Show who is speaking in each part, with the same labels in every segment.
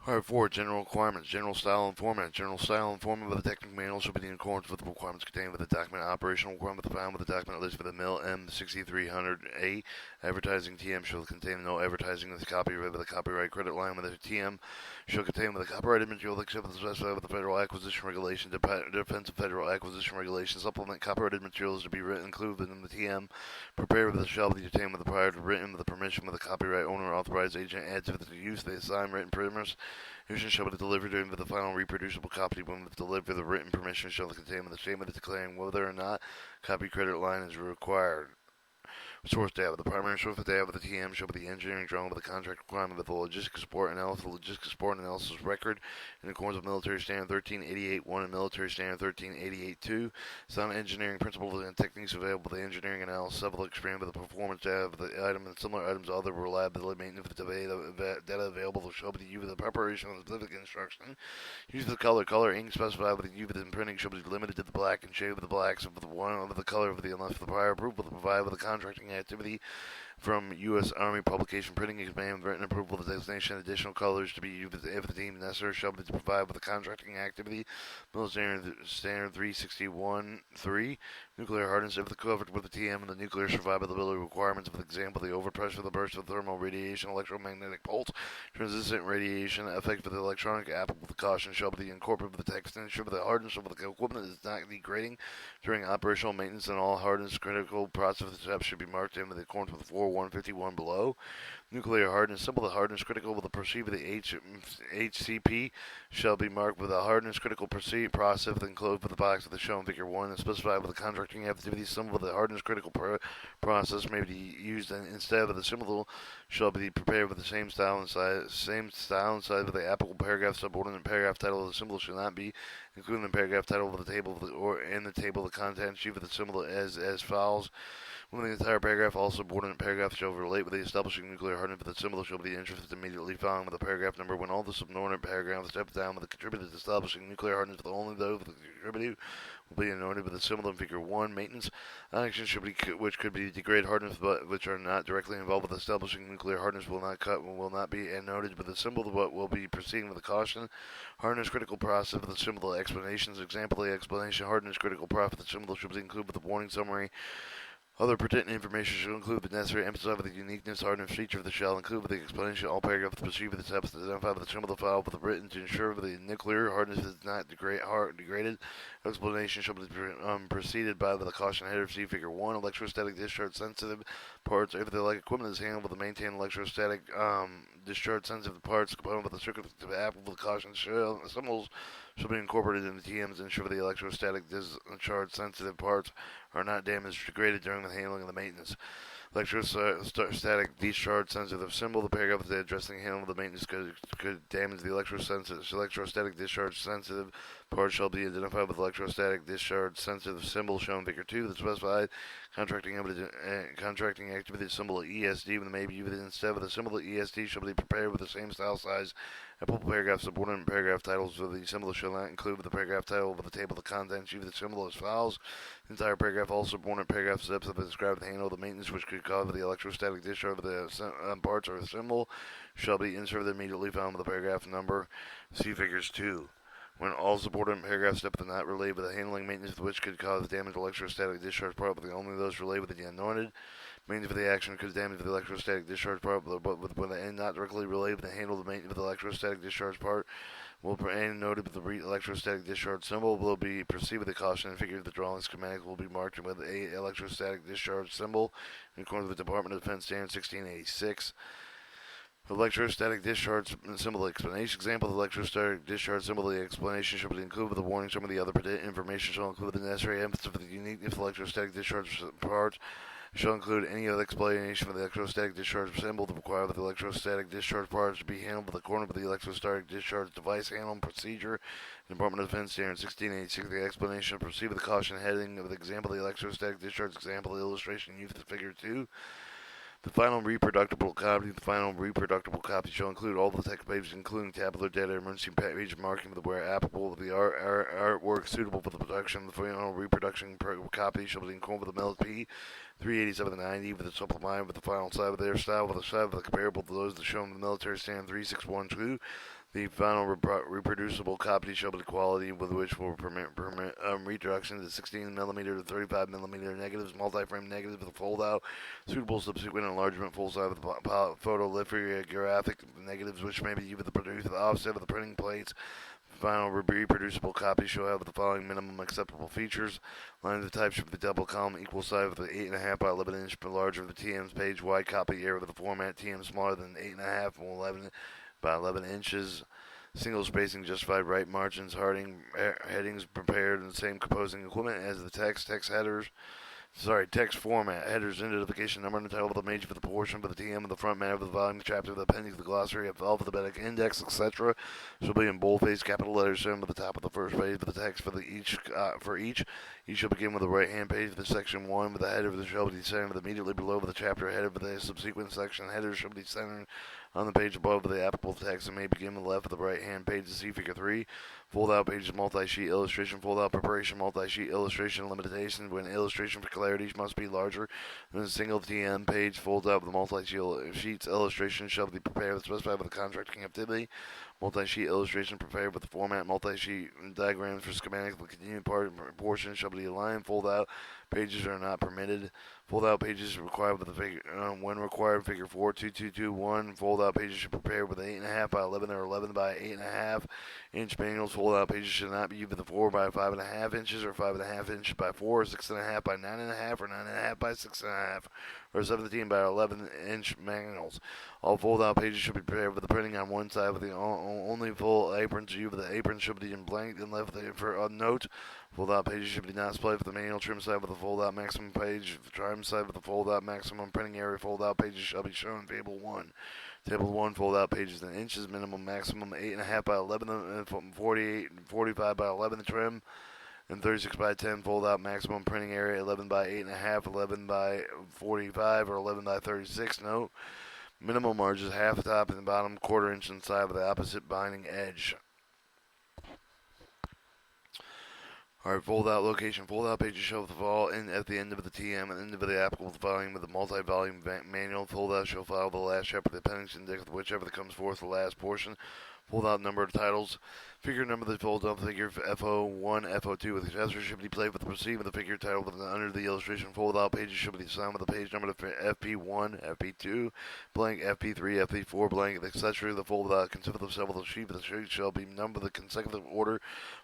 Speaker 1: Alright, 4. General requirements. General style and format. General style and format of the technical manual should be in accordance with the requirements contained within the document. Operational requirements found with the document list for the MIL M6300A. Advertising TM shall contain no advertising with the copyright with the copyright credit line with the TM shall contain with the copyrighted material except for the specified with the Federal Acquisition Regulation, Defense of Federal Acquisition Regulation. Supplement copyrighted materials to be written included in the TM. Prepared with the shall be obtained with the prior to written with the permission of the copyright owner or authorized agent. Add to the use the assigned written primers. Permission shall be delivered in with the final reproducible copy when delivered. The written permission shall contain the statement declaring whether or not copy credit line is required. Source data. The primary source of data of the TM shall be the engineering drawing with the contract requirement of the logistics support analysis, record in accordance with Military Standard 1388-1 and Military Standard 1388-2. Some engineering principles and techniques available. The engineering analysis will expand with the performance data of the item and similar items, other reliability maintenance of the data available shall be used with the preparation of the specific instruction. Use of the color ink specified with the UV and printing shall be limited to the black and shade with the blacks of the one of the color of the unless the prior approval provided with the contracting activity from U.S. Army Publication Printing Exam written approval of the designation additional colors to be used if deemed necessary shall be provided with the contracting activity. Milstd Standard 361-3. Nuclear hardness if the covered with the TM and the nuclear survivability requirements of the example, the overpressure, the burst of thermal radiation, electromagnetic pulse, transient radiation, effect of the electronic applicable to caution shall be incorporated with the text and ensure that the hardness of the equipment is not degrading during operational maintenance, and all hardness critical process steps should be marked in with accordance with 4151 below. Nuclear hardness, symbol the hardness critical with the procedure of the HCP shall be marked with a hardness critical process enclosed with the box of the shown figure 1 and specified with the contracting activity symbol of the hardness critical process may be used instead of the symbol shall be prepared with the same style and size with the applicable paragraph subordinate paragraph title of the symbol shall not be included in the paragraph title of the table of or in the table of the contents sheet with the symbol as follows. When the entire paragraph, all subordinate paragraphs shall relate with the establishing nuclear hardness, but the symbol shall be the interest immediately following with the paragraph number. When all the subordinate paragraphs step down with the contributed establishing nuclear hardness, but only those with the contributed will be anointed with the symbol in figure 1. Maintenance actions should be which could be degrade hardness, but which are not directly involved with establishing nuclear hardness will not be anoted with the symbol, but will be proceeding with a caution. Hardness critical process with the symbol explanations. Example: the explanation hardness critical process. The symbol should be included with the warning summary. Other pertinent information should include the necessary emphasis with the uniqueness, hardness feature of the shell, include with the explanation all paragraphs proceed with the steps identified with the symbol of the file with the written to ensure that the nuclear hardness is not degraded. Explanation shall be preceded by the caution header. See figure 1. Electrostatic discharge sensitive parts. If the equipment is handled with the maintain electrostatic discharge sensitive parts component with the circuit applicable with the caution symbols shall be incorporated in the TMs to ensure the electrostatic discharge sensitive parts are not damaged or degraded during the handling of the maintenance. Electrostatic discharge sensitive symbol. The paragraph of the addressing handling of the maintenance could damage the electrostatic discharge sensitive part shall be identified with electrostatic discharge sensitive symbol shown in figure 2. The specified contracting activity symbol ESD when may be used instead of the symbol ESD shall be prepared with the same style size. Applicable paragraph subordinate paragraph titles of the symbol shall not include with the paragraph title of the table of contents. Use the symbol as follows. The entire paragraph, all subordinate paragraph steps that describe the handle of the maintenance which could cause the electrostatic discharge of the parts or the symbol shall be inserted immediately found with the paragraph number. See figures 2. When all subordinate paragraph steps are not related with the handling maintenance which could cause damage to electrostatic discharge part, but only those related with the anointed maintenance of the action could damage the electrostatic discharge part, but when the end not directly related with the handle of the maintenance of the electrostatic discharge part will be noted with the electrostatic discharge symbol will be perceived with the caution and figure the drawing schematic will be marked with a electrostatic discharge symbol in accordance with the Department of Defense Standard 1686. Electrostatic discharge symbol explanation. Example: the electrostatic discharge symbol. The explanation should be included with the warning. Some of the other information shall include the necessary emphasis of the uniqueness of the electrostatic discharge parts. Shall include any other explanation for the electrostatic discharge symbol to require that the electrostatic discharge parts to be handled with according with the electrostatic discharge device handling procedure. Department of Defense Standard 1686. The explanation proceed with the caution heading of the example: the electrostatic discharge example illustration used in figure 2. The final reproducible copy shall include all the text pages, including tabular data, emergency page marking where applicable, the artwork suitable for the production. The final reproduction copy shall be incorporated with the Milstd 387-90 with the supplement with the final side of their style with a side of the comparable to those that shown in the military standard 3612. The final reproducible copy shall be the quality with which will permit reproduction to 16mm to 35mm negatives, multi-frame negatives with a fold-out, suitable subsequent enlargement, full-size with photolithographic negatives, which may be used to produce the offset of the printing plates. Final reproducible copy shall have the following minimum acceptable features. Lines of type should be double column, equal size with the 8.5 by 11 inch, but larger than the TM's page wide copy area with the format TM smaller than 8.5 and 11 by 11 inches. Single spacing justified, right margins, headings prepared in the same composing equipment as the text headers. Text format, headers, identification number, and the title of the page for the portion for the TM of the front matter of the volume, the chapter, the appendix, the glossary, alphabetic index, etc. Shall be in boldface, capital letters, shown at the top of the first page. For the text for each shall begin with the right-hand page for the section 1, with the header of the shall be centered immediately below the chapter header for the subsequent section. Headers shall be centered on the page above the applicable text and may begin with the left of the right-hand page to see Figure 3. Fold-out pages, multi-sheet illustration, fold-out preparation, multi-sheet illustration, limitations when illustration for clarity must be larger than a single TM page. Fold-out with the multi-sheets illustration shall be prepared specified with the contracting activity. Multi-sheet illustration prepared with the format. Multi-sheet diagrams for schematics. The continued portion shall be aligned. Fold-out pages are not permitted. Fold-out pages required with the figure when required. Figure 42221. Fold-out pages should be prepared with 8.5 by 11 or 11 by 8.5 inch manuals. Fold-out pages should not be used with the 4 by 5.5 inches or 5.5 inches by 4 or 6.5 by 9.5 or 9.5 by 6.5 or 17 by 11 inch manuals. All fold-out pages should be prepared with the printing on one side with the only full aprons used with the apron should be in blank and left for a note. Fold-out pages should be not displayed for the manual trim side with the fold-out maximum page. The trim side with the fold-out maximum printing area. Fold-out pages shall be shown in Table 1. Table 1, fold-out pages in inches, minimum, maximum, 8.5 by 11, 45 by 11 trim, and 36 by 10 fold-out maximum printing area, 11 by 8.5, 11 by 45, or 11 by 36. Note, minimum margins half the top and the bottom, quarter inch inside with the opposite binding edge. Alright, fold-out location. Fold-out pages show the fall in at the end of the TM and end of the applicable volume with the multi-volume manual. Fold-out shall follow the last chapter of the appendix index, whichever that comes forth the last portion. Fold-out number of titles. Figure number that folds out the figure FO1, FO2 with accessory should be played with the proceed with the figure title with the, under the illustration. Fold-out pages should be assigned with the page number to FP1, FP2, blank, FP3, FP4, blank. The accessory of the fold-out consists of several sheets. The sheet shall be numbered in the consecutive order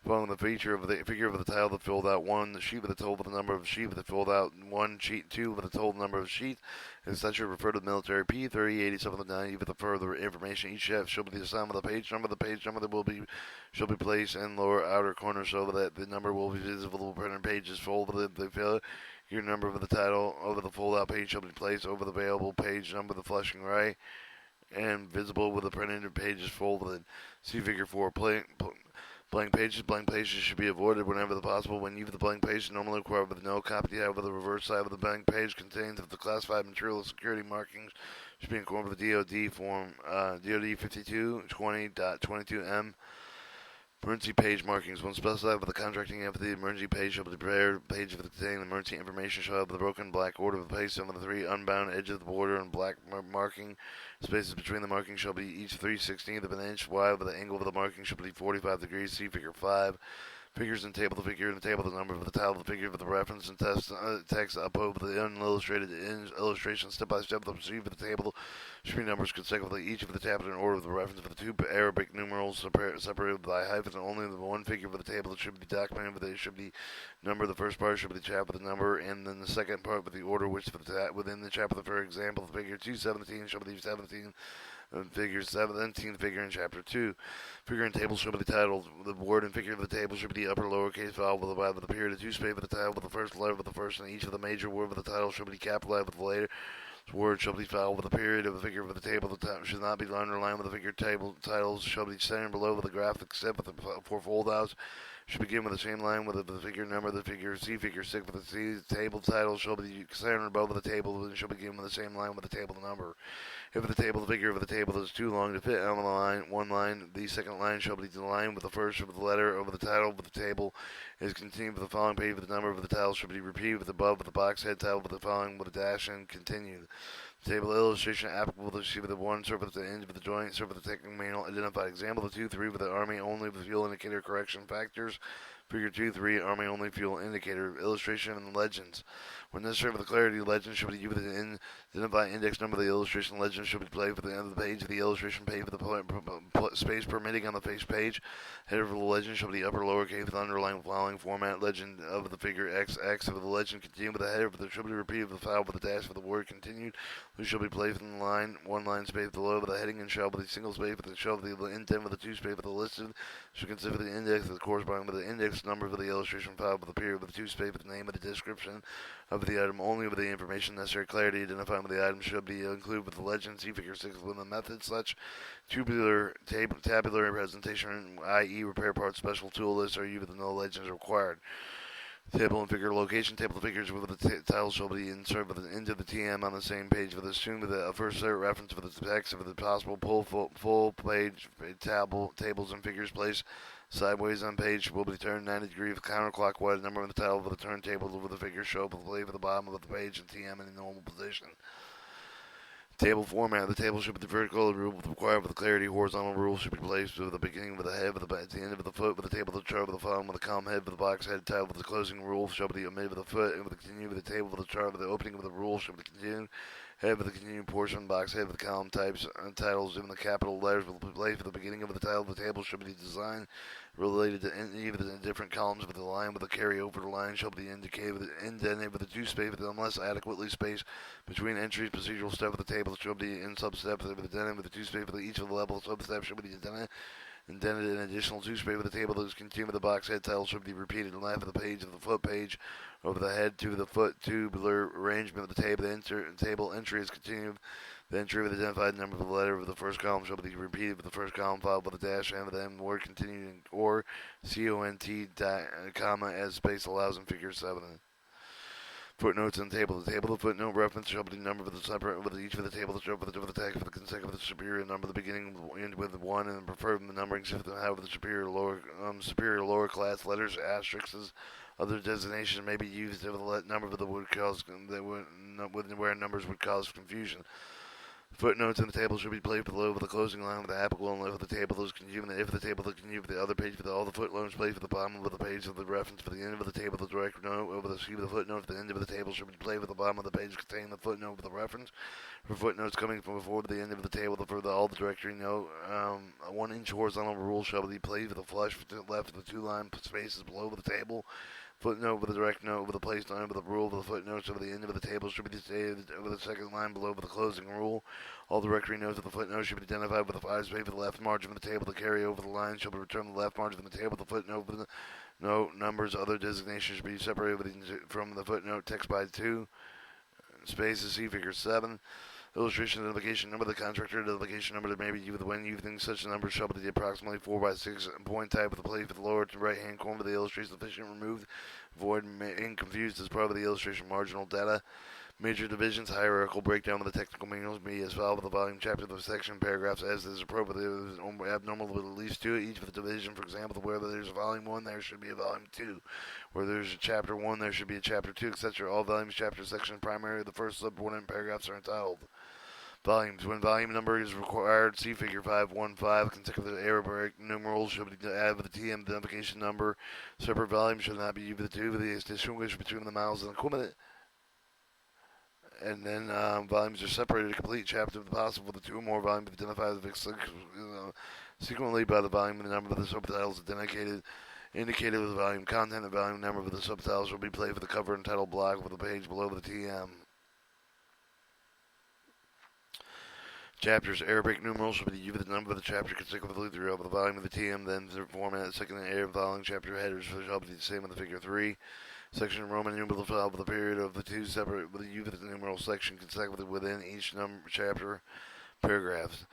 Speaker 1: following the feature of the figure of the title that filled out 1, the sheet with the total with the number of sheets that filled out 1, sheet 2 with the total number of sheets. Etc. Refer to the military P308790 with the further information. Each sheet shall be assigned with a page number. The page number that shall be placed in lower outer corner so that the number will be visible. Printed pages folded. The figure number of the title over the fold-out page shall be placed over the available page number, the flushing right, and visible with the printed pages folded. See Figure 4. Blank pages should be avoided whenever possible. When used the blank page, normally required with no copy. However, the reverse side of the blank page contains of the classified material security markings should be incorporated with the DoD form DoD 5220.22M. Emergency page markings. When specified with the contracting entity, the emergency page shall be prepared. Page of the containing emergency information shall have the broken black order of the page. Some of the 3 unbound edges of the border and black marking. Spaces between the markings shall be each 3/16 of an inch wide, with the angle of the marking shall be 45 degrees. See Figure 5. Figures in table. The figure in the table. The number of the title. The figure of the reference and text up over the unillustrated illustration. Step by step. The receiver of the table should be numbers consecutively. Each of the tablet in order of the reference for the 2 Arabic numerals separated by hyphens. And only the 1 figure for the table that should be documented. But it should be number. The first part should be the chapter with the number, and then the second part with the order which within the chapter. For example, the figure 217 shall be 17. Figure 17 figure in chapter 2. Figure in table should be titled. The word and figure of the table should be the upper lowercase vowel with the period of 2 space with the title with the first letter of the first, and each of the major word of the title should be capitalized with the later word shall be followed with the period of the figure of the table. The time should not be underlined with the figure table. Titles shall be centered below with the graphic except with the 4 fold-outs. Should begin with the same line with the figure number. The figure C, figure 6 with the C. Table title shall be centered above the table and shall begin with the same line with the table number. If the figure of the table is too long to fit on the line, one line, the second line shall be the line with the first of the letter over the title of the table is continued with the following page with the number of the title should be repeated with above with the box head title with the following with a dash and continued. Table illustration applicable to see with the 1, serve at the end of the joint, serve at the technical manual, identified. Example, the 2, 3 with the Army only with fuel indicator correction factors. Figure 2, 3, Army only fuel indicator. Illustration and legends. When necessary for the clarity, legends should be used with the identify index number of the illustration. Legends should be played for the end of the page of the illustration page with the space permitting on the face page. Header for the legend should be the upper lowercase with underlying following format. Legend of the figure XX of the legend continued with the header, but there should be repeated with the file with the dash for the word continued. Which shall be placed in the line, 1 line space below with the heading and shell with a single space with the shell with the indent with the 2 space with the listed. Should consider the index of the corresponding with the index number for the illustration file with the period with the 2 space with the name of the description of the item only with the information necessary clarity identifying with the item should be included with the legend. See figure 6 with the method such tabular presentation, i.e. repair parts special tool lists are used with no legends required. Table and figure location. Table of figures with the titles shall be inserted with the into the TM on the same page with assumed with a first reference for the text of the possible full page tables and figures placed sideways on page will be turned 90 degrees counterclockwise. Number of the title of the turntable with the figure show play for the bottom of the page and TM in the normal position. Table format. The table should be the vertical rule required for the clarity. Horizontal rule should be placed with the beginning with the head, with the at the end of the foot, with the table, the chart, with the column, with the column head, with the box head, title, with the closing rule shall be omitted with the foot, and with the continue with the table, with the chart, with the opening with the rule shall be continued. Head with the continued portion, box head with the column types and titles in the capital letters will be placed for the beginning of the title. The table should be designed related to any of the different columns with the line with the carryover. The line shall be indicated with indented with the 2 space unless adequately spaced between entries. Procedural step of the table should be in substeps with indented with the 2 space with each of the level substeps should be indented an additional 2 space with the table that is continued with the box head title should be repeated in left of the page of the foot page over the head to the foot tubular arrangement of the table. The table entry is continued. The entry with the identified number of the letter of the first column shall be repeated with the first column followed by the dash and with the end word continuing or CONT comma as space allows in figure 7. Footnotes in the table. The table of footnote reference shall be numbered with the separate with each of the table of the text for the consecutive superior number. The beginning with 1 and preferred the numbering system have the superior lower class letters asterisks. Other designations may be used if the number of the would cause where numbers would cause confusion. Footnotes in the table should be placed below with the closing line with the applicable and if the table is continued, and if the table is continued with the other page with all the footnotes placed at the bottom of the page of the reference for the end of the table, the direct note over the sheet of the footnote at the end of the table should be placed at the bottom of the page containing the footnote with the reference. For footnotes coming from before to the end of the table, all the directory note, a 1-inch horizontal rule shall be placed with a flush to the left of the 2 line spaces below the table. Footnote with a direct note with a place line with a rule with the footnotes over the end of the table should be stated over the second line below with the closing rule. All directory notes of the footnote should be identified with a 5 space for the left margin of the table. The carry over the line shall be returned to the left margin of the table. The footnote with the note numbers other designations should be separated from the footnote text by 2 spaces. See figure 7. Illustration identification number. The contractor identification number that may be used when using such a number shall be approximately 4 by 6 point type with the place with the lower to right hand corner of the illustration sufficient removed, void, and confused as part of the illustration marginal data. Major divisions, hierarchical breakdown of the technical manuals be as followed with the volume, chapter, the section, paragraphs as is appropriate. It is abnormal with at least 2 each of the division. For example, where there's a volume 1, there should be a volume 2. Where there's a chapter 1, there should be a chapter 2, etc. All volumes, chapter, section, primary, the first subordinate paragraphs are entitled. Volumes. When volume number is required, see figure 515. Consecutive Arabic numerals should be added with the TM identification number. Separate volumes should not be used with the 2 with the distinguish between the miles and equipment. And then volumes are separated to complete chapter if possible with the 2 or more volumes identified sequentially by the volume and the number of the subtitles indicated with the volume content. The volume number of the subtitles will be played for the cover and title block with the page below the TM. Chapters. Arabic numerals should be used with the number of the chapter consecutively throughout the volume of the TM, then the format. Second and Arab following chapter headers shall be the same with the figure 3. Section Roman numeral file with the period of the 2 separate with the use of the numeral section consecutively within each chapter paragraphs.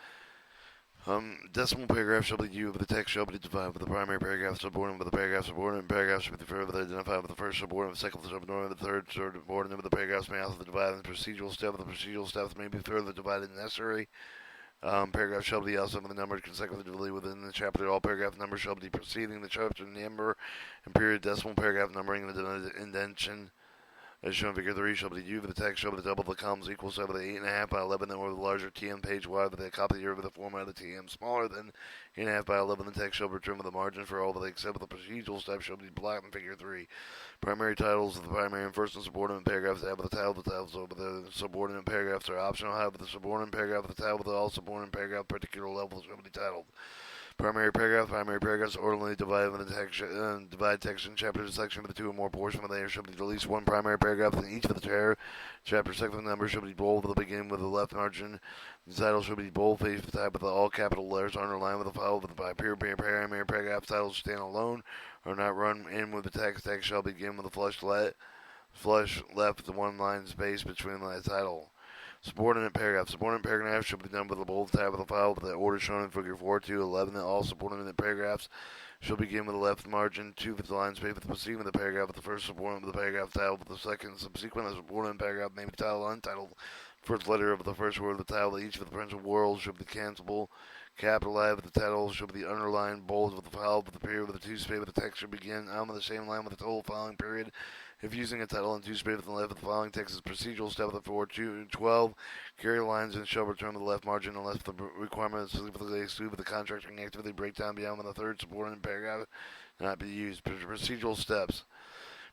Speaker 1: Decimal paragraph shall be used with the text shall be divided with the primary paragraph subordinate with the paragraph subordinate. Paragraph should be further identified with the first subordinate, the second subordinate, the third subordinate with the paragraphs may also be divided in the procedural step. The procedural steps may be further divided if necessary. Paragraph shall be also numbered consecutively within the chapter. All paragraph numbers shall be preceding the chapter number and period decimal paragraph numbering and the indentation As shown in Figure 3, shall be U with the text, shall be double the columns equal to the 8.5 by 11 or the larger TM page wide with a copy of the format of the TM smaller than 8.5 by 11. The text shall be trimmed with the margin for all of the except for the procedural steps shall be black in Figure 3. Primary titles of the primary and first and subordinate paragraphs have the title. The titles over the subordinate paragraphs are optional. However, the subordinate paragraph of the title with all subordinate paragraph particular levels shall be titled. Primary paragraphs orderly divided in the text, divide text in chapter to section with the two or more portions of the there shall be at least one primary paragraph in each of the chapter. Second number shall be bold with the beginning with the left margin. The title shall be bold faced with type with all capital letters underlined with the file with the primary paragraph titles stand alone or not run in with the text. Text shall begin with a flush left the one line space between the title. Subordinate paragraph. Subordinate paragraph should be done with a bold tab of the file with the order shown in Figure 4-11. All subordinate paragraphs shall begin with the left margin 2 with the line space with the preceding of the paragraph with the first subordinate with the paragraph title with the second subsequent. The subordinate paragraph may be titled untitled. First letter of the first word of the title. Each of the principal words should be cancelable. Capital I with the title should be underlined, bold with the file with the period with the two space with the text should begin on with the same line with the total following period. If using a title and two space with the left of the following text is procedural step of the 4-12, carry lines and shall return to the left margin unless the requirement is specifically excluded with the contracting activity breakdown beyond the third subordinate paragraph not be used. Procedural steps.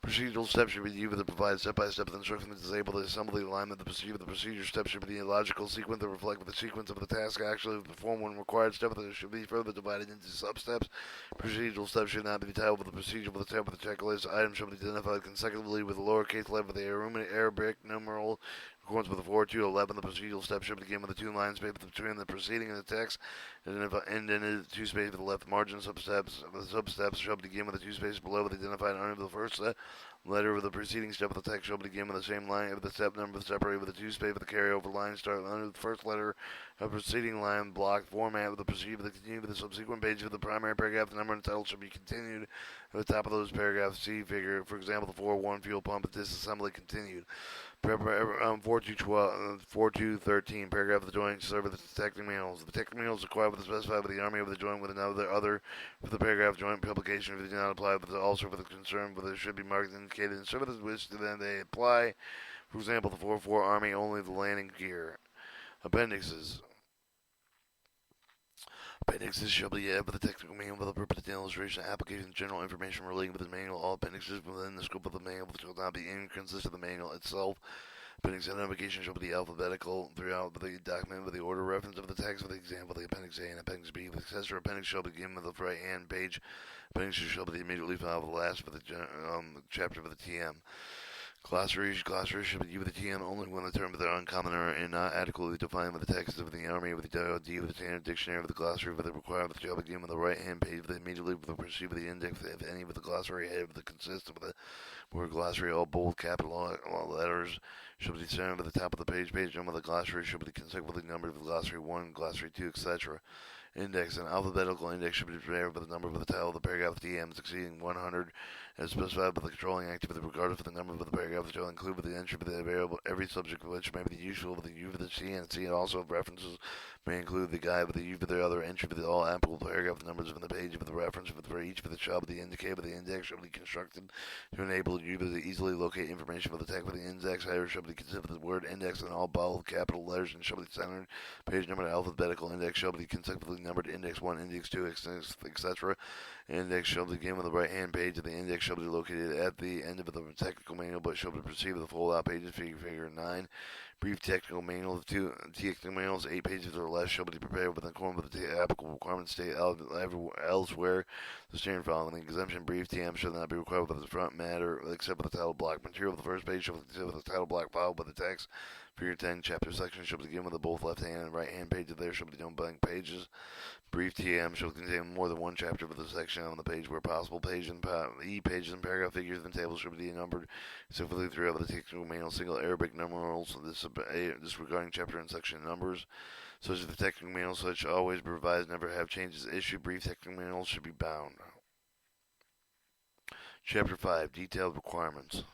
Speaker 1: Procedural steps should be used to provide step-by-step instruction to disable the assembly alignment. The procedure steps should be a logical sequence that reflect the sequence of the task actually performed when required. Step that should be further divided into sub-steps. Procedural steps should not be titled with the procedure with the step of the checklist. Items should be identified consecutively with a lowercase letter with the Arabic numeral. In accordance with the 4-11, the procedural step should begin with the two lines between the preceding and the text, and then two spaces with the left margin. Substeps. The substeps shall begin with the two spaces below with identified under the first letter of the preceding step of the text shall begin with the same line of the step number separated with the two space with the carryover line start under the first letter of preceding line block format with the procedure with the continue with the subsequent page of the primary paragraph. The number and title should be continued at the top of those paragraphs. See figure, for example, the 4-1 fuel pump disassembly continued. 4-13, paragraph of the joint serve the technical manuals. The technical manuals required with the specified with the Army of the joint with other for the paragraph joint publication if they do not apply, but also for the concern whether it should be marked and indicated in services which then they apply. For example, the 4-4 Army only the landing gear. Appendixes. Appendixes shall be added with the technical manual for the purpose of illustration, application, general information relating to the manual. All appendixes within the scope of the manual shall not be inconsistent with the manual itself. Appendix identification shall be alphabetical throughout the document with the order reference of the text. For the example, the Appendix A and Appendix B. The successor appendix shall begin with the right-hand page. Appendixes shall be immediately followed with the last for the chapter for the TM. Glossaries should be used with the TM only when the terms are uncommon or not adequately defined with the text of the Army, with the DOD, with the standard dictionary, with the glossary, with the requirement shall begin with the right-hand page, with immediately with the proceed with the index, if any, with the glossary head, with the consist of the word glossary, all bold capital letters shall be centered at the top of the page number of the glossary should be consecutively numbered with glossary 1, glossary 2, etc. Index. An alphabetical index should be prepared with the number of the title of the paragraph of the TM exceeding 100 as specified by the controlling activity regardless of the number of the paragraph that shall include with the entry of the variable every subject of which may be useful with the U for the C and C, and also if references may include the guide with the U for the other entry for the all applicable paragraph numbers of the page of the reference for each for the shall be indicated with the index shall be constructed to enable you to easily locate information for the text with the index header shall be considered the word index in all bold capital letters and shall be centered. Page number alphabetical index shall be consecutively numbered index 1, index 2, etc. Index shall begin with the right-hand page of the index shall be located at the end of the technical manual, but shall be preceded with the fold-out pages. Figure 9. Brief technical manual of 2 technical manuals, 8 pages or less, shall be prepared with accordance with the applicable requirements stated elsewhere. The standard following the exemption brief TM shall not be required with the front matter except with the title block. Material of the first page shall be considered with the title block followed by the text. Figure 10. Chapter section shall begin with the both left-hand and right-hand pages. There shall be no blank pages. Brief TM shall contain more than one chapter for the section on the page where possible. Pages and paragraph figures and tables should be numbered specifically throughout the technical manual. Single Arabic numerals disregarding chapter and section numbers. Such as the technical manual, such always be revised, never have changes issued. Brief technical manuals should be bound. Chapter 5. Detailed requirements.